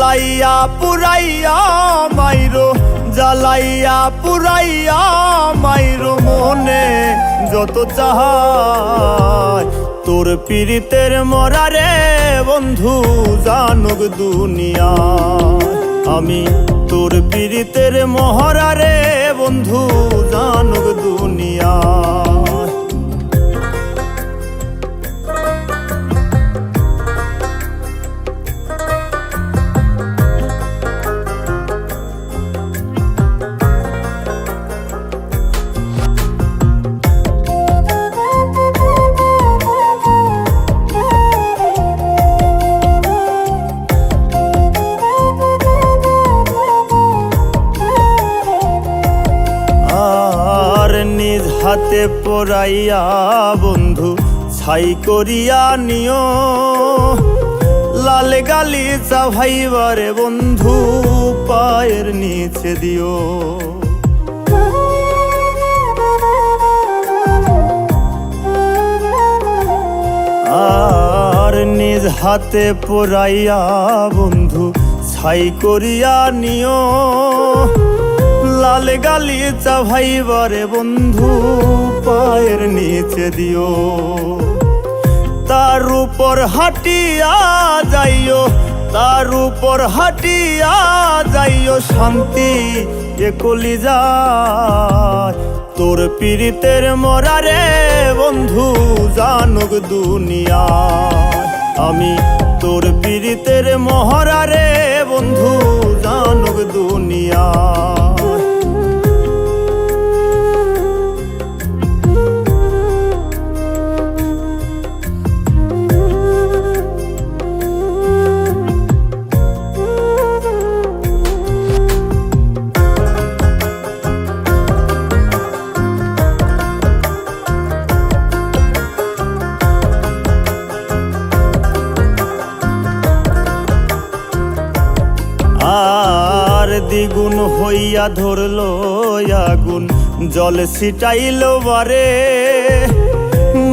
জ্বালাইয়া পুরাইয়া মাইরো, জ্বালাইয়া পুরাইয়া মাইরো মনে যত চাহায়। তোর পীড়িতের মরারে বন্ধু জানুক দুনিয়া, আমি তোর পীড়িতের মহরারে বন্ধু জানুক দুনিয়া। নিজ হাতে পরাইয়া বন্ধু ছাই করিয়া নিও, লাল গালিচা ভাইবারে বন্ধু পায়ের নিচে দিও। আর নিজ হাতে পরাইয়া বন্ধু ছাই করিয়া নিও, লাল গালিচা ভাইবারে বন্ধু পায়ের নিচে দিও। তার উপর হাঁটিয়া যাইও, তার উপর হাঁটিয়া যাইও শান্তি এ কলিজায়। তোর পীড়িতের মরারে বন্ধু জানুক দুনিয়া, আমি তোর পীড়িতের মহরারে বন্ধু জানুক দুনিয়া। আর দ্বিগুণ হইয়া ধরল আগুন, জল ছিটাইল বারে।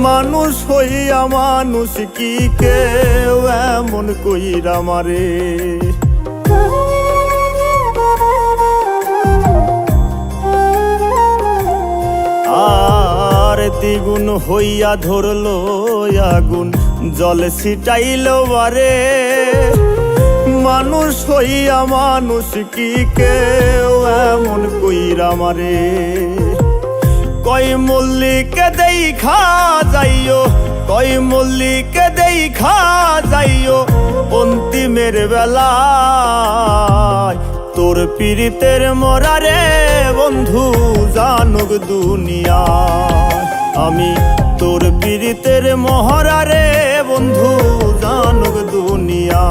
মানুষ হইয়া মানুষ কি কেউ এমন কইরা মারে। আর দ্বিগুণ হইয়া ধরল আগুন, জল ছিটাইল বারে। মানুষ হইয়া মানুষ কি কেউ এমন কইরা মারে। কই মল্লিকে দেখা যাইও, কই মল্লিকে দেখা যাইও অন্তিমের বেলায়। তোর পীড়িতের মরারে বন্ধু জানুক দুনিয়া, আমি তোর পীড়িতের মহরারে বন্ধু জানুক দুনিয়া।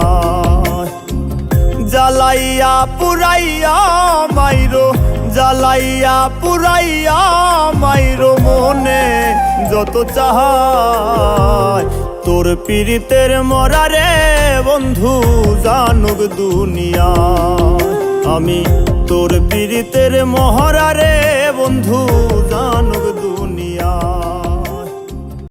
জ্বালাইয়া পুরাইয়া মাইরো, জ্বালাইয়া পুরাইয়া মাইরো মনে যত চাহায়। তোর পীড়িতের মরারে বন্ধু জানুক দুনিয়া, আমি তোর পীড়িতের মহরারে বন্ধু জানুক।